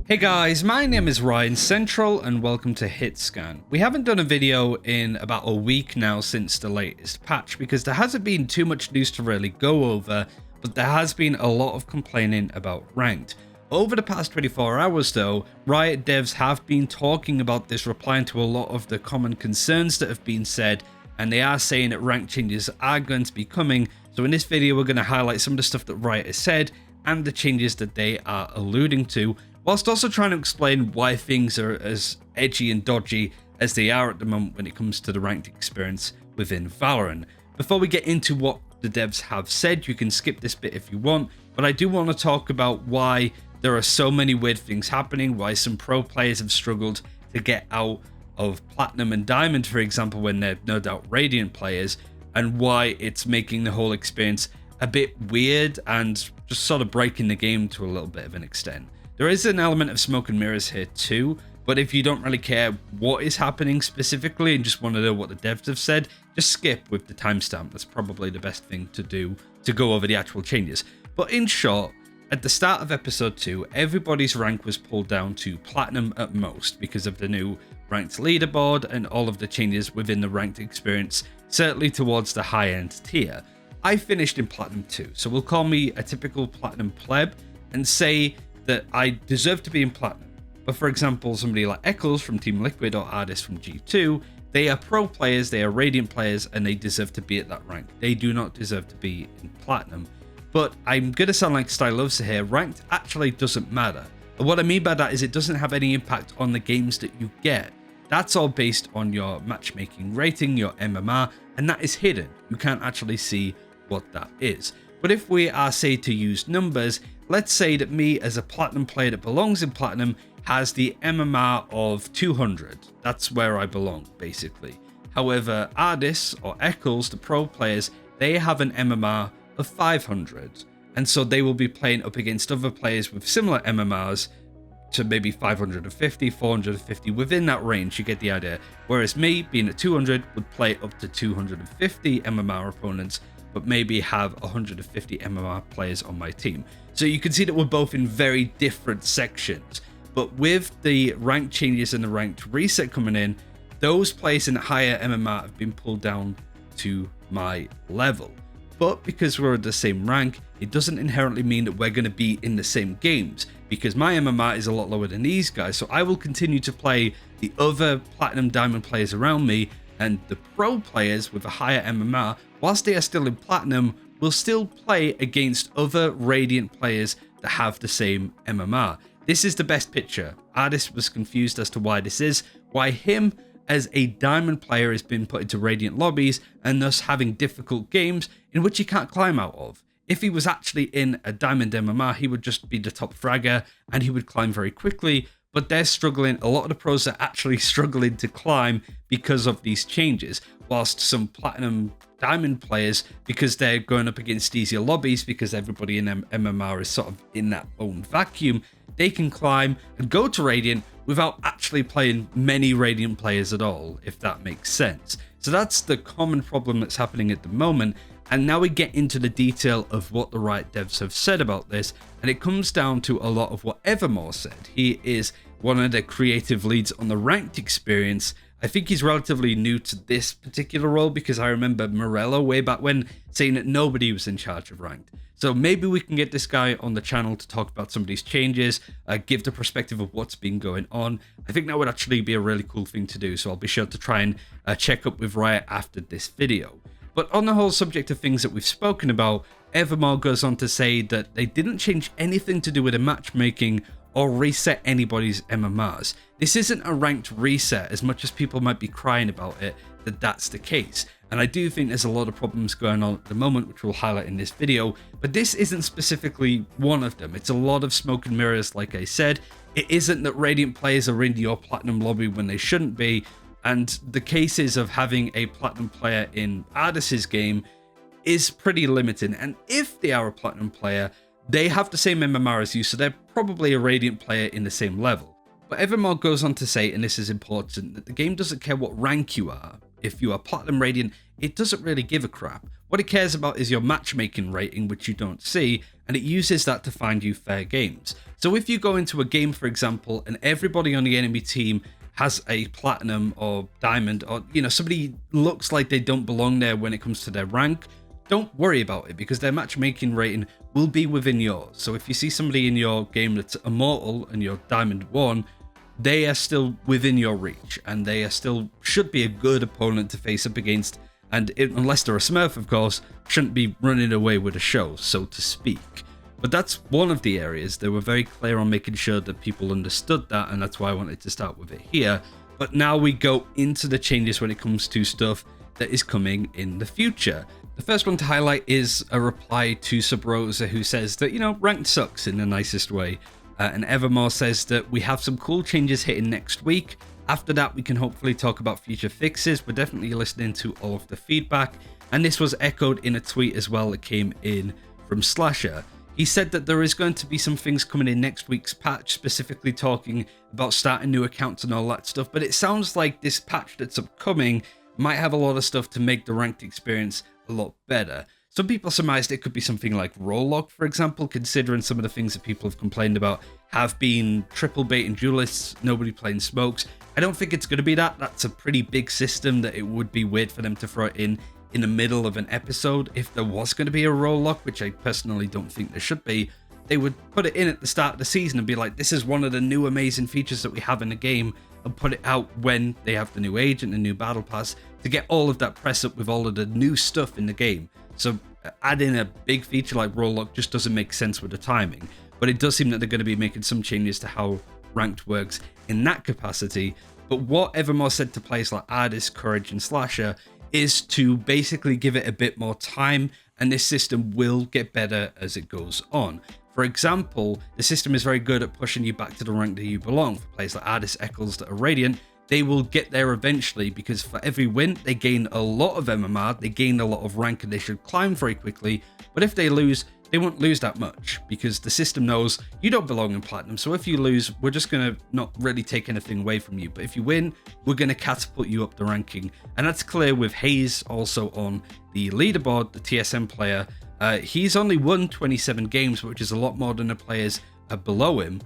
Hey guys, my name is RyanCentral and welcome to HitScan. We haven't done a video in about a week now since the latest patch because there hasn't been too much news to really go over, but there has been a lot of complaining about ranked. Over the past 24 hours though, Riot devs have been talking about this, replying to a lot of the common concerns that have been said, and they are saying that rank changes are going to be coming. So in this video we're going to highlight some of the stuff that Riot has said and the changes that they are alluding to, whilst also trying to explain why things are as edgy and dodgy as they are at the moment when it comes to the ranked experience within Valorant. Before we get into what the devs have said, you can skip this bit if you want, but I do want to talk about why there are so many weird things happening, why some pro players have struggled to get out of Platinum and Diamond, for example, when they're no doubt Radiant players, and why it's making the whole experience a bit weird and just sort of breaking the game to a little bit of an extent. There is an element of smoke and mirrors here too, but if you don't really care what is happening specifically and just want to know what the devs have said, just skip with the timestamp. That's probably the best thing to do to go over the actual changes. But in short, at the start of episode 2, everybody's rank was pulled down to Platinum at most because of the new ranked leaderboard and all of the changes within the ranked experience, certainly towards the high-end tier. I finished in Platinum 2, so we'll call me a typical Platinum pleb and say that I deserve to be in Platinum. But for example, somebody like Eccles from Team Liquid or Artist from G2, they are pro players, they are Radiant players, and they deserve to be at that rank. They do not deserve to be in Platinum. But I'm going to sound like Stylosa here, ranked actually doesn't matter. And what I mean by that is it doesn't have any impact on the games that you get. That's all based on your matchmaking rating, your MMR, and that is hidden. You can't actually see what that is. But if we are, say, to use numbers, let's say that me as a Platinum player that belongs in Platinum has the MMR of 200. That's where I belong, basically. However, Ardis or Eccles, the pro players, they have an MMR of 500. And so they will be playing up against other players with similar MMRs to maybe 550, 450, within that range, you get the idea. Whereas me, being at 200, would play up to 250 MMR opponents, but maybe have 150 MMR players on my team. So you can see that we're both in very different sections. But with the rank changes and the ranked reset coming in, those players in higher MMR have been pulled down to my level. But because we're at the same rank, it doesn't inherently mean that we're going to be in the same games, because my MMR is a lot lower than these guys. So I will continue to play the other Platinum Diamond players around me, and the pro players with a higher MMR, whilst they are still in Platinum, will still play against other Radiant players that have the same MMR. This is the best picture. Artist was confused as to why this is, why him as a Diamond player has been put into Radiant lobbies and thus having difficult games in which he can't climb out of. If he was actually in a Diamond MMR, he would just be the top fragger and he would climb very quickly, but they're struggling. A lot of the pros are actually struggling to climb because of these changes, whilst some Platinum Diamond players, because they're going up against easier lobbies, because everybody in MMR is sort of in that own vacuum, they can climb and go to Radiant without actually playing many Radiant players at all, if that makes sense. So that's the common problem that's happening at the moment. And now we get into the detail of what the Riot devs have said about this, and it comes down to a lot of what Evermore said. He is one of the creative leads on the ranked experience. I think he's relatively new to this particular role, because I remember Morello way back when saying that nobody was in charge of ranked. So maybe we can get this guy on the channel to talk about some of these changes, give the perspective of what's been going on. I think that would actually be a really cool thing to do, so I'll be sure to try and check up with Riot after this video. But on the whole subject of things that we've spoken about, Evermore goes on to say that they didn't change anything to do with the matchmaking or reset anybody's MMRs. This isn't a ranked reset, as much as people might be crying about it, that that's the case. And I do think there's a lot of problems going on at the moment, which we'll highlight in this video, but this isn't specifically one of them. It's a lot of smoke and mirrors, like I said. It isn't that Radiant players are in your Platinum lobby when they shouldn't be, and the cases of having a Platinum player in Ardis's game is pretty limited. And if they are a Platinum player, they have the same MMR as you, so they're probably a Radiant player in the same level. But Evermore goes on to say, and this is important, that the game doesn't care what rank you are. If you are Platinum, Radiant, it doesn't really give a crap. What it cares about is your matchmaking rating, which you don't see, and it uses that to find you fair games. So if you go into a game, for example, and everybody on the enemy team has a platinum or diamond, or somebody looks like they don't belong there when it comes to their rank, don't worry about it, because their matchmaking rating will be within yours. So if you see somebody in your game that's immortal and you're diamond 1, they are still within your reach, and they are still should be a good opponent to face up against, and unless they're a smurf, of course, shouldn't be running away with a show, so to speak. But that's one of the areas. They were very clear on making sure that people understood that, and that's why I wanted to start with it here. But now we go into the changes when it comes to stuff that is coming in the future. The first one to highlight is a reply to Sub Rosa, who says that, ranked sucks in the nicest way. And Evermore says that we have some cool changes hitting next week. After that, we can hopefully talk about future fixes. We're definitely listening to all of the feedback. And this was echoed in a tweet as well that came in from Slasher. He said that there is going to be some things coming in next week's patch, specifically talking about starting new accounts and all that stuff. But it sounds like this patch that's upcoming might have a lot of stuff to make the ranked experience a lot better. Some people surmised it could be something like role lock, for example, considering some of the things that people have complained about have been triple bait and duelists, nobody playing smokes. I don't think it's going to be that. That's a pretty big system that it would be weird for them to throw it in the middle of an episode. If there was going to be a role lock, which I personally don't think there should be, they would put it in at the start of the season and be like, this is one of the new amazing features that we have in the game, and put it out when they have the new agent and new battle pass to get all of that press up with all of the new stuff in the game. So adding a big feature like role lock just doesn't make sense with the timing. But it does seem that they're going to be making some changes to how ranked works in that capacity. But what Evermore said to players like Ardis, Courage and Slasher is to basically give it a bit more time, and this system will get better as it goes on. For example, the system is very good at pushing you back to the rank that you belong. For players like Ardis, Eccles that are Radiant, they will get there eventually, because for every win, they gain a lot of MMR, they gain a lot of rank, and they should climb very quickly. But if they lose, they won't lose that much, because the system knows you don't belong in Platinum. So if you lose, we're just going to not really take anything away from you. But if you win, we're going to catapult you up the ranking. And that's clear with Hayes also on the leaderboard, the TSM player. He's only won 27 games, which is a lot more than the players below him.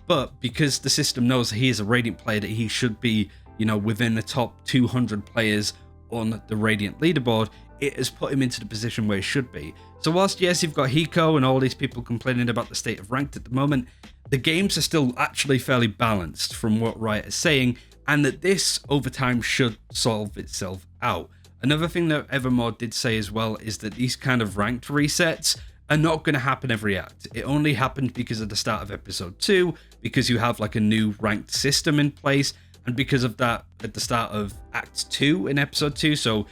But because the system knows he is a Radiant player, that he should be, within the top 200 players on the Radiant leaderboard, it has put him into the position where he should be. So whilst, yes, you've got Hiko and all these people complaining about the state of ranked at the moment, the games are still actually fairly balanced from what Riot is saying, and that this, over time, should solve itself out. Another thing that Evermore did say as well is that these kind of ranked resets are not going to happen every act. It only happened because of the start of episode 2, because you have like a new ranked system in place, and because of that at the start of act 2 in episode 2. So,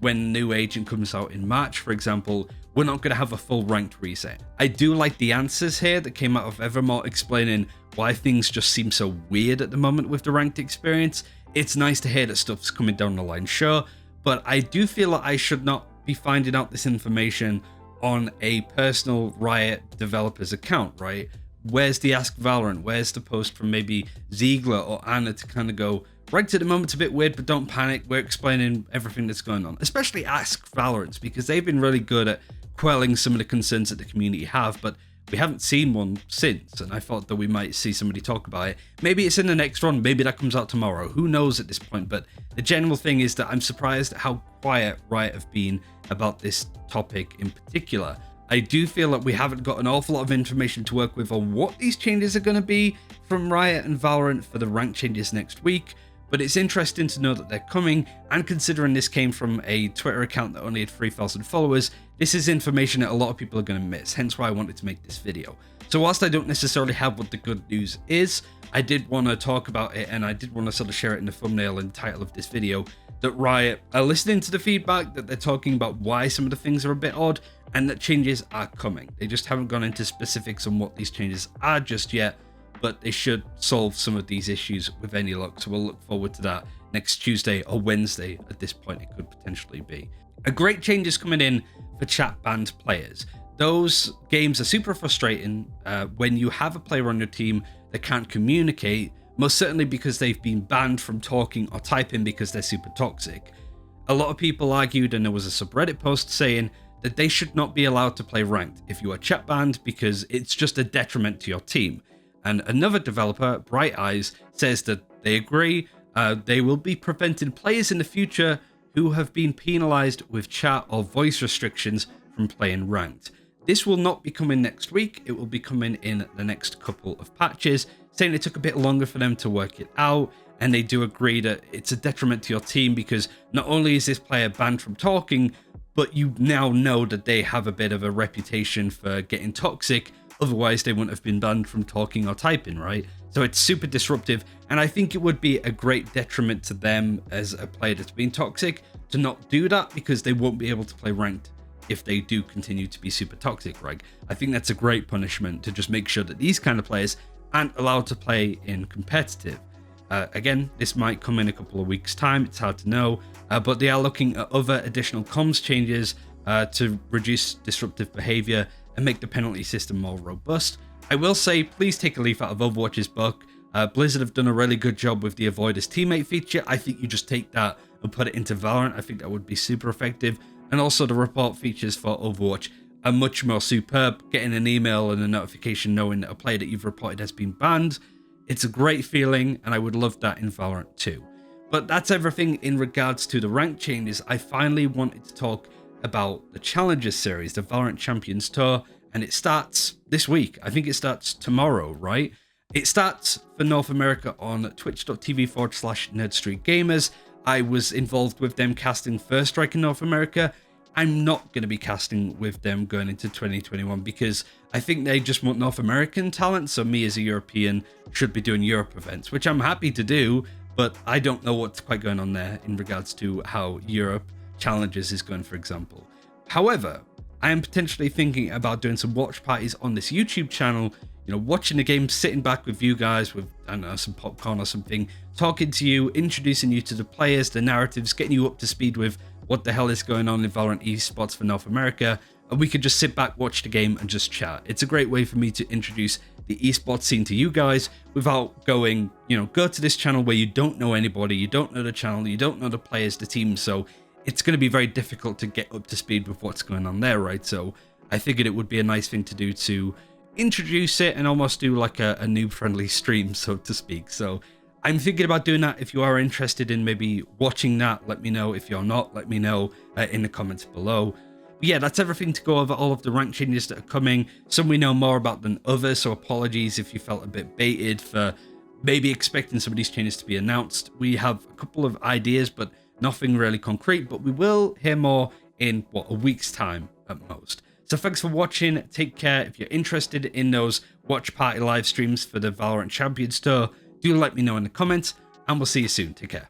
when new agent comes out in March, for example, we're not going to have a full ranked reset. I do like the answers here that came out of Evermore explaining why things just seem so weird at the moment with the ranked experience. It's nice to hear that stuff's coming down the line, sure, but I do feel like I should not be finding out this information on a personal Riot developer's account, right? Where's the Ask Valorant? Where's the post from maybe Ziegler or Anna to kind of go, ranked at the moment's a bit weird, but don't panic, we're explaining everything that's going on. Especially Ask Valorant, because they've been really good at quelling some of the concerns that the community have, but we haven't seen one since, and I thought that we might see somebody talk about it. Maybe it's in the next run, maybe that comes out tomorrow, who knows at this point, but the general thing is that I'm surprised at how quiet Riot have been about this topic in particular. I do feel like we haven't got an awful lot of information to work with on what these changes are going to be from Riot and Valorant for the rank changes next week, but it's interesting to know that they're coming, and considering this came from a Twitter account that only had 3,000 followers, this is information that a lot of people are going to miss, hence why I wanted to make this video. So whilst I don't necessarily have what the good news is, I did want to talk about it, and I did want to sort of share it in the thumbnail and title of this video, that Riot are listening to the feedback, that they're talking about why some of the things are a bit odd, and that changes are coming. They just haven't gone into specifics on what these changes are just yet, but they should solve some of these issues with any luck. So we'll look forward to that next Tuesday or Wednesday. At this point, it could potentially be. A great change is coming in for chat banned players. Those games are super frustrating when you have a player on your team that can't communicate, most certainly because they've been banned from talking or typing because they're super toxic. A lot of people argued, and there was a subreddit post saying that they should not be allowed to play ranked if you are chat banned because it's just a detriment to your team. And another developer, Bright Eyes, says that they agree. They will be preventing players in the future who have been penalized with chat or voice restrictions from playing ranked. This will not be coming next week. It will be coming in the next couple of patches, saying it took a bit longer for them to work it out. And they do agree that it's a detriment to your team because not only is this player banned from talking, but you now know that they have a bit of a reputation for getting toxic. Otherwise, they wouldn't have been banned from talking or typing, right? So it's super disruptive. And I think it would be a great detriment to them as a player that's been toxic to not do that because they won't be able to play ranked if they do continue to be super toxic, right? I think that's a great punishment to just make sure that these kind of players aren't allowed to play in competitive. Again, this might come in a couple of weeks' time. It's hard to know, but they are looking at other additional comms changes to reduce disruptive behavior and make the penalty system more robust. I will say, please take a leaf out of Overwatch's book. Blizzard have done a really good job with the Avoid as Teammate feature. I think you just take that and put it into Valorant. I think that would be super effective. And also the report features for Overwatch are much more superb. Getting an email and a notification knowing that a player that you've reported has been banned. It's a great feeling, and I would love that in Valorant too. But that's everything in regards to the rank changes. I finally wanted to talk about the Challengers series, the Valorant Champions Tour, and it starts this week. I think it starts tomorrow, right? It starts for North America on twitch.tv/NerdStreetGamers. I was involved with them casting First Strike in North America. I'm not going to be casting with them going into 2021 because I think they just want North American talent. So me as a European should be doing Europe events, which I'm happy to do, but I don't know what's quite going on there in regards to how Europe Challenges is going, for example. However, I am potentially thinking about doing some watch parties on this YouTube channel, you know, watching the game, sitting back with you guys with, I don't know, some popcorn or something, talking to you, introducing you to the players, the narratives, getting you up to speed with what the hell is going on in Valorant esports for North America, and we could just sit back, watch the game, and just chat. It's a great way for me to introduce the esports scene to you guys without going, you know, go to this channel where you don't know anybody, you don't know the channel, you don't know the players, the team, so it's going to be very difficult to get up to speed with what's going on there, right? So I figured it would be a nice thing to do to introduce it and almost do like a noob-friendly stream, so to speak. So I'm thinking about doing that. If you are interested in maybe watching that, let me know. If you're not, let me know in the comments below. But yeah, that's everything to go over all of the rank changes that are coming. Some we know more about than others, so apologies if you felt a bit baited for maybe expecting some of these changes to be announced. We have a couple of ideas, but nothing really concrete, but we will hear more in, what, a week's time at most. So thanks for watching. Take care. If you're interested in those watch party live streams for the Valorant Champions Tour, do let me know in the comments, and we'll see you soon. Take care.